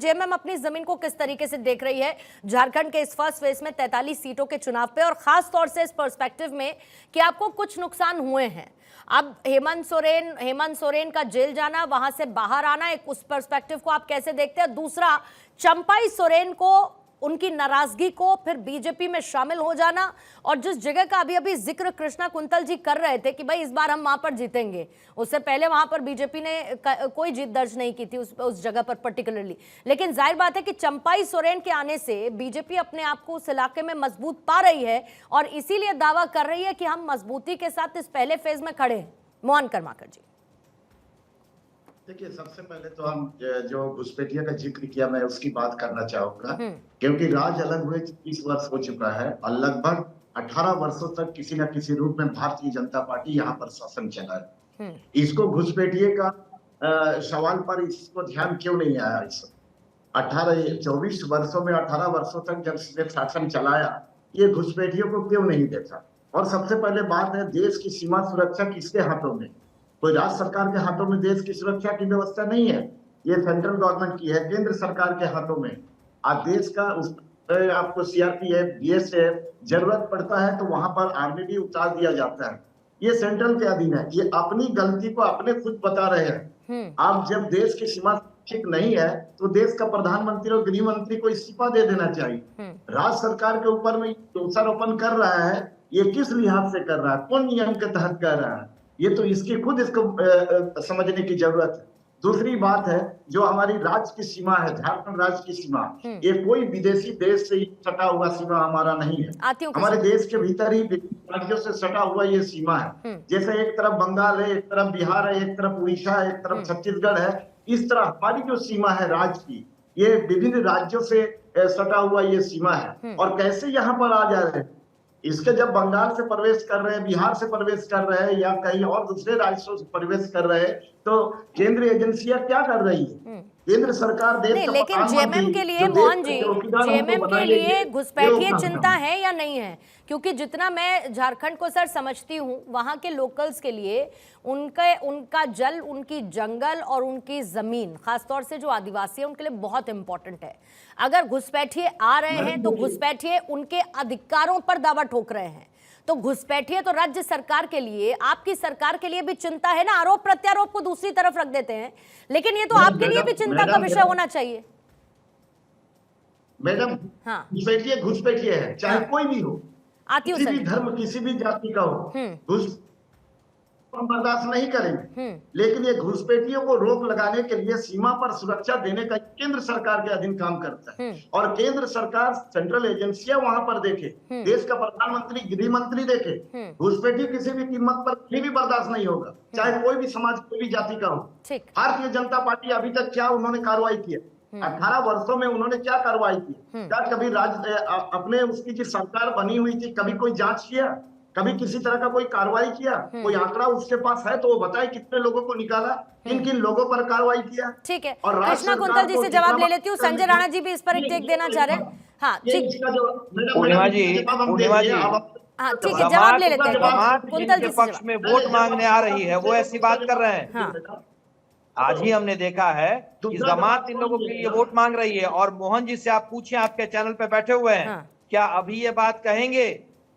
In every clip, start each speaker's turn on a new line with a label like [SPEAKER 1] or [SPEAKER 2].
[SPEAKER 1] JMM अपनी जमीन को किस तरीके से देख रही है झारखंड के इस फर्स्ट फेज में 43 सीटों के चुनाव पे, और खास तौर से इस पर्सपेक्टिव में कि आपको कुछ नुकसान हुए हैं। अब हेमंत सोरेन का जेल जाना, वहां से बाहर आना, एक उस पर्सपेक्टिव को आप कैसे देखते हैं? दूसरा, चंपाई सोरेन को, उनकी नाराजगी को, फिर बीजेपी में शामिल हो जाना, और जिस जगह का अभी अभी जिक्र कृष्णा कुंतल जी कर रहे थे कि भाई इस बार हम वहां पर जीतेंगे, उससे पहले वहां पर बीजेपी ने कोई जीत दर्ज नहीं की थी उस जगह पर पर्टिकुलरली, लेकिन जाहिर बात है कि चंपाई सोरेन के आने से बीजेपी अपने आप को उस इलाके में मजबूत पा रही है और इसीलिए दावा कर रही है कि हम मजबूती के साथ इस पहले फेज में खड़े हैं। मोहन कर्माकर जी,
[SPEAKER 2] देखिए, सबसे पहले तो हम जो घुसपैठिया का जिक्र किया, मैं उसकी बात करना चाहूंगा, क्योंकि राज अलग हुए 30 वर्ष हो चुका है और लगभग 18 वर्षों तक किसी न किसी रूप में भारतीय जनता पार्टी यहाँ पर शासन चला है। इसको घुसपैठिए का सवाल पर इसको ध्यान क्यों नहीं आया? इस 24 वर्षों में 18 वर्षों तक जब इसने शासन चलाया, ये घुसपैठियों को क्यों नहीं देखा? और सबसे पहले बात है, देश की सीमा सुरक्षा किसके हाथों में? कोई राज्य सरकार के हाथों में देश की सुरक्षा की व्यवस्था नहीं है, ये सेंट्रल गवर्नमेंट की है, केंद्र सरकार के हाथों में। आज देश का आपको सीआरपीएफ, बीएसएफ जरूरत पड़ता है तो वहां पर आर्मी भी उतार दिया जाता है। ये सेंट्रल के अधीन है। ये अपनी गलती को अपने खुद बता रहे हैं। आप जब देश की सीमा ठीक नहीं है तो देश का प्रधानमंत्री और गृह मंत्री को इस्तीफा दे देना चाहिए। राज्य सरकार के ऊपर में दोषारोपण कर रहा है, ये किस लिहाज से कर रहा है, कौन नियम के तहत कर रहा है, ये तो इसको समझने की जरूरत है। दूसरी बात है, जो हमारी राज्य की सीमा है, झारखंड राज्य की सीमा, ये कोई विदेशी देश से सटा हुआ सीमा हमारा नहीं है। हमारे देश के भीतर ही राज्यों से सटा हुआ ये सीमा है। जैसे एक तरफ बंगाल है, एक तरफ बिहार है, एक तरफ उड़ीसा है, एक तरफ छत्तीसगढ़ है, इस तरह हमारी जो सीमा है राज्य की, ये विभिन्न राज्यों से सटा हुआ ये सीमा है। और कैसे यहाँ पर आ जा रहे हैं? इसके जब बंगाल से प्रवेश कर रहे हैं, बिहार से प्रवेश कर रहे हैं या कहीं और दूसरे राज्यों से प्रवेश कर रहे हैं, तो केंद्रीय एजेंसियां क्या कर रही है? केंद्र सरकार देश
[SPEAKER 1] नहीं, लेकिन जेएमएम के लिए, मोहन जी, जेएमएम के लिए घुसपैठिए चिंता है या नहीं है? क्योंकि जितना मैं झारखंड को सर समझती हूँ, वहाँ के लोकल्स के लिए उनका जल, उनकी जंगल और उनकी जमीन, खासतौर से जो आदिवासी है, उनके लिए बहुत इंपॉर्टेंट है। अगर घुसपैठिए आ रहे हैं तो घुसपैठिए उनके अधिकारों पर दावा ठोक रहे हैं, तो घुसपैठिए तो राज्य सरकार के लिए, आपकी सरकार के लिए भी चिंता है ना। आरोप प्रत्यारोप को दूसरी तरफ रख देते हैं, लेकिन ये तो आपके लिए भी चिंता का विषय होना चाहिए।
[SPEAKER 2] मैडम, हाँ, घुसपैठिए है, चाहे कोई भी हो, किसी भी धर्म, किसी भी जाति का हो, हम बर्दाश्त नहीं करेंगे। लेकिन ये घुसपैठियों को रोक लगाने के लिए सीमा पर सुरक्षा देने का केंद्र सरकार के अधीन काम करता है। और केंद्र सरकार, सेंट्रल एजेंसियां वहां पर देखे, देश का प्रधानमंत्री, गृह मंत्री देखे, घुसपैठी किसी भी कीमत पर कहीं भी बर्दाश्त नहीं होगा, चाहे कोई भी समाज, कोई भी जाति का हो। भारतीय जनता पार्टी अभी तक क्या उन्होंने कार्रवाई की? 18 वर्षों में उन्होंने क्या कार्रवाई की? क्या कभी राज्य अपने उसकी जो सरकार बनी हुई थी, कभी कोई जांच किया? कभी किसी तरह का कोई कार्रवाई किया? कोई आंकड़ा उसके पास है तो वो बताए कितने लोगों को निकाला, किन किन लोगों पर कार्रवाई किया?
[SPEAKER 1] ठीक है, और कृष्णा कुंतल जी से जवाब ले लेती हूँ। संजय राणा जी भी इस पर एक टेक देना चाह रहे हैं। हाँ, ठीक,
[SPEAKER 3] पूर्णिमा जी,
[SPEAKER 1] हाँ ठीक है, जवाब ले लेते हैं।
[SPEAKER 3] कुंतल जी पक्ष में वोट मांगने आ रही है, वो ऐसी बात कर रहे हैं। आज ही हमने देखा है कि जमात इन लोगों के लिए वोट मांग रही है। और मोहन जी से आप पूछें, आपके चैनल पे बैठे हुए हैं, क्या अभी ये बात कहेंगे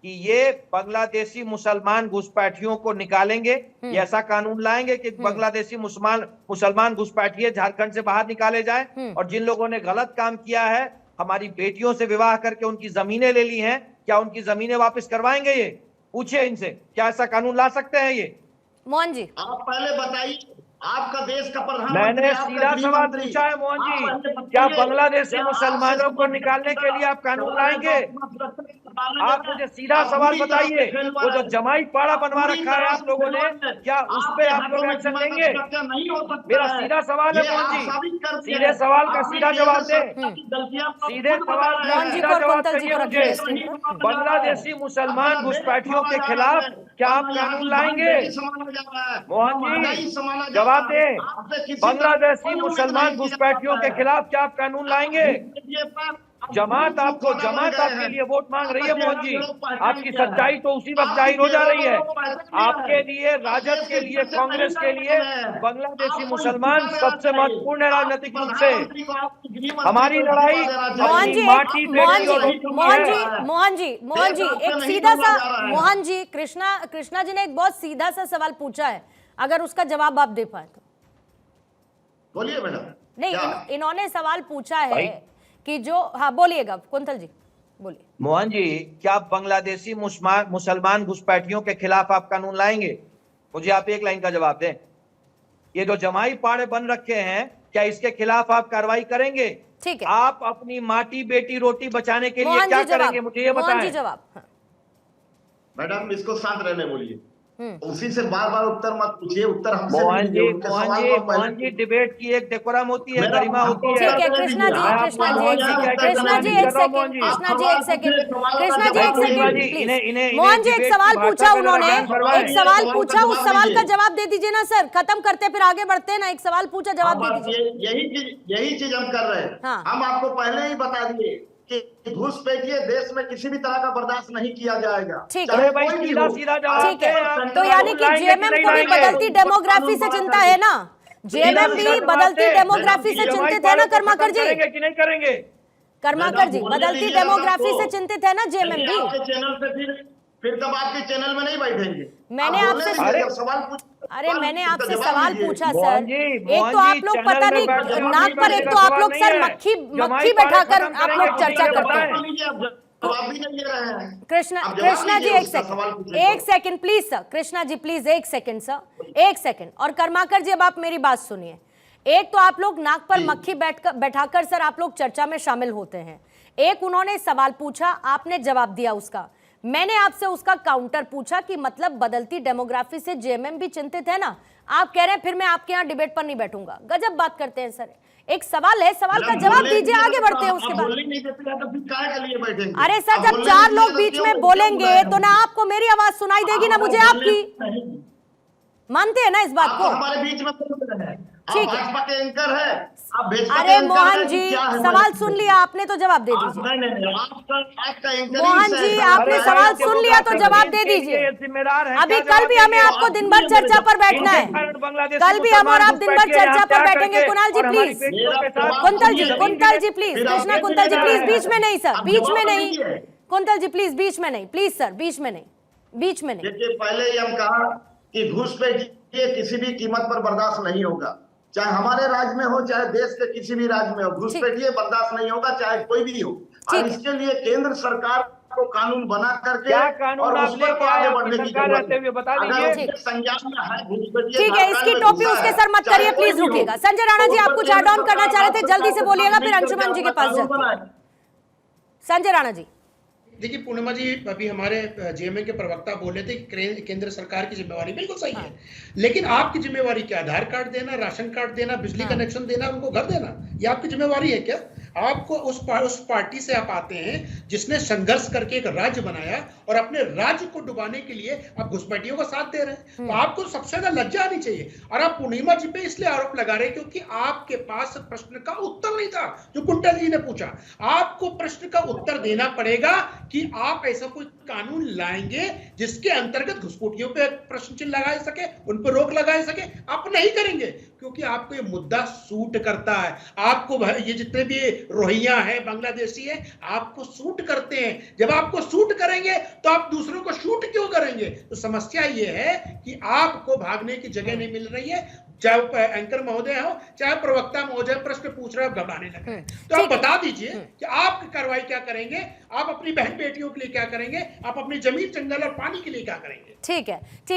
[SPEAKER 3] कि ये बांग्लादेशी मुसलमान घुसपैठियों को निकालेंगे, ये ऐसा कानून लाएंगे कि बांग्लादेशी मुसलमान घुसपैठिए झारखंड से बाहर निकाले जाए? और जिन लोगों ने गलत काम किया है, हमारी बेटियों से विवाह करके उनकी जमीनें ले ली हैं, क्या उनकी जमीनें वापस करवाएंगे? ये पूछिए इनसे, क्या ऐसा कानून ला सकते हैं ये?
[SPEAKER 1] मोहन जी,
[SPEAKER 2] आप पहले बताइए, आपका देश का प्रधानमंत्री,
[SPEAKER 3] मैंने सीधा सवाल पूछा है मोहन जी, क्या बांग्लादेशी मुसलमानों को निकालने के लिए आप कानून लाएंगे? आप मुझे सीधा सवाल बताइए, वो जो जमाई पाड़ा बनवा रखा है आप लोगों ने, क्या उस पे आप लोग एक्शन लेंगे? मेरा सीधा सवाल है मोहन जी, सीधे सवाल का सीधा जवाब दे, सीधे सवाल का सीधा जवाब चाहिए मुझे। बांग्लादेशी मुसलमान घुसपैठियों के खिलाफ क्या आप कानून लाएंगे? मोहन जी जवाब दे, बांग्लादेशी मुसलमान घुसपैठियों के खिलाफ क्या आप कानून लाएंगे? जमात आपके लिए वोट मांग रही है मोहन जी। आपकी सच्चाई तो उसी वक्त जाहिर हो जा रही है। आपके लिए, राजद के लिए, कांग्रेस के लिए बांग्लादेशी मुसलमान सबसे महत्वपूर्ण है राजनीतिक रूप से। हमारी लड़ाई
[SPEAKER 1] मोहन जी, एक सीधा सा, मोहन जी, कृष्णा जी ने एक बहुत सीधा सा सवाल पूछा है, अगर उसका जवाब आप दे पाए तो।
[SPEAKER 2] बोलिए मैडम।
[SPEAKER 1] नहीं, इन्होंने सवाल पूछा है कि जो, हाँ बोलिएगा कुंतल जी, बोलिए।
[SPEAKER 3] मोहन जी, क्या बांग्लादेशी मुसलमान घुसपैठियों के खिलाफ आप कानून लाएंगे? मुझे आप एक लाइन का जवाब दें। ये जो जमाई पाड़े बन रखे हैं, क्या इसके खिलाफ आप कार्रवाई करेंगे?
[SPEAKER 1] ठीक है।
[SPEAKER 3] आप अपनी माटी बेटी रोटी बचाने के लिए क्या करेंगे, मुझे ये बताएं।
[SPEAKER 1] मोहन जी जवाब। हाँ।
[SPEAKER 2] मैडम इसको शांत रहने बोलिए, उसी से बार बार उत्तर मत पूछिए। उत्तर हमसे
[SPEAKER 3] मोहन जी, डिबेट की एक डेकोरम होती है, गरिमा होती है।
[SPEAKER 1] ठीक है कृष्णा जी, एक सेकंड, कृष्णा जी एक सेकंड, मोहन जी एक सवाल पूछा उन्होंने, एक सवाल पूछा, उस सवाल का जवाब दे दीजिए ना सर, खत्म करते फिर आगे बढ़ते हैं ना। एक सवाल पूछा, जवाब दे दीजिए।
[SPEAKER 2] यही चीज हम कर रहे हैं। हम आपको पहले ही बता दिए कि घुसपैठिए देश में किसी भी तरह का बर्दाश्त नहीं किया जाएगा।
[SPEAKER 1] ठीक है, ठीक है। तो यानी कि जेएमएम को भी बदलती डेमोग्राफी से चिंता है ना, जेएमएम भी बदलती डेमोग्राफी से चिंतित है ना कर्माकर जी?
[SPEAKER 3] कि नहीं करेंगे?
[SPEAKER 1] कर्माकर जी, बदलती डेमोग्राफी से चिंतित है ना जेएमएम भी?
[SPEAKER 2] चैनल से फिर तब आपके चैनल में नहीं बैठेंगे।
[SPEAKER 1] मैंने आपसे
[SPEAKER 2] सवाल
[SPEAKER 1] अरे मैंने आपसे सवाल पूछा सर, एक तो आप लोग पता नहीं नाक पर, एक तो आप लोग सर मक्खी बैठाकर आप लोग चर्चा करते हैं। कृष्णा जी एक second please sir, Krishna ji please एक सेकंड सर, एक सेकंड। और कर्माकर जी अब आप मेरी बात सुनिए। एक तो आप लोग नाक पर मक्खी बैठाकर सर आप लोग चर्चा में शामिल होते हैं। एक उन्होंने सवाल पूछा, आपने जवाब दिया उसका, मैंने आपसे उसका काउंटर पूछा कि मतलब बदलती डेमोग्राफी से जेएमएम भी चिंतित है ना, आप कह रहे हैं फिर मैं आपके यहाँ डिबेट पर नहीं बैठूंगा। गजब बात करते हैं सर। एक सवाल है, सवाल का जवाब दीजिए, आगे बढ़ते हैं उसके बाद। अरे सर जब चार लोग बीच में बोलेंगे तो ना आपको मेरी आवाज सुनाई देगी ना मुझे आपकी, मानते हैं ना इस बात को?
[SPEAKER 2] हमारे बीच में
[SPEAKER 1] ठीक है,
[SPEAKER 2] भाजपा के एंकर है।
[SPEAKER 1] अरे मोहन जी सवाल सुन लिया आपने तो जवाब दे दीजिए। मोहन जी आपने सवाल सुन लिया तो जवाब दे दीजिए। अभी कल भी हमें आपको दिन भर चर्चा पर बैठना है, कल भी हम और आप दिन भर चर्चा पर बैठेंगे। Kunal ji please, Kuntal ji please, Krishna Kuntal ji please, बीच में नहीं सर, बीच में नहीं, कुंतल जी प्लीज बीच में नहीं, प्लीज सर बीच में नहीं, बीच में नहीं।
[SPEAKER 2] देखिए पहले ही हम कहा कि घुसपैठिए किसी भी कीमत पर बर्दाश्त नहीं होगा, चाहे हमारे राज्य में हो चाहे देश के किसी भी राज्य में हो, घुसपैठिए बर्दाश्त नहीं होगा चाहे कोई भी हो। और इसके लिए केंद्र सरकार को कानून बना करके और उस पर आगे बढ़ने की जरूरत है। संज्ञान में है घुसपैठिए।
[SPEAKER 1] ठीक है, इसकी टोपी उसके सर मत करिए प्लीज, रुकिएगा। संजय राणा जी आप कुछ ऐड ऑन करना चाह रहे थे, जल्दी से बोलिएगा, फिर अंशुमन जी के पास जाते हैं। संजय राणा जी।
[SPEAKER 4] देखिए पूर्णिमा जी, अभी हमारे जेएमएम के प्रवक्ता बोले थे कि केंद्र सरकार की जिम्मेवारी बिल्कुल सही है, लेकिन आपकी जिम्मेवारी क्या? आधार कार्ड देना, राशन कार्ड देना, बिजली कनेक्शन देना, उनको घर देना, ये आपकी जिम्मेवारी है क्या? आपको उस पार्टी से आप आते हैं जिसने संघर्ष करके एक राज्य बनाया और अपने राज्य को डुबाने के लिए आप घुसपैठियों का साथ दे रहे हैं। तो आपको सबसे ज्यादा लज्जा आनी चाहिए। और आप पूर्णिमा जी पे इसलिए आरोप लगा रहे हैं क्योंकि आपके पास प्रश्न का उत्तर नहीं था जो कुंतल जी ने पूछा। आपको प्रश्न का उत्तर देना पड़ेगा कि आप ऐसा कोई कानून लाएंगे जिसके अंतर्गत घुसपैठियों पे प्रश्न चिन्ह लगाए सके, उन पर रोक लगाए सके। आप नहीं करेंगे क्योंकि आपको ये मुद्दा सूट करता है। आपको ये जितने भी रोहिंग्या है, बांग्लादेशी है, आपको सूट करते हैं। जब आपको सूट करेंगे तो आप दूसरों को शूट क्यों करेंगे? तो समस्या ये है कि आपको भागने की जगह नहीं मिल रही है। चाहे एंकर महोदय हो चाहे प्रवक्ता महोदय प्रश्न पूछ रहे हो, घबराने लगे। तो आप बता दीजिए कि आप कार्रवाई क्या करेंगे, आप अपनी बहन बेटियों के लिए क्या करेंगे, आप अपनी जमीन जंगल और पानी के लिए क्या करेंगे।
[SPEAKER 1] ठीक है, ठीक।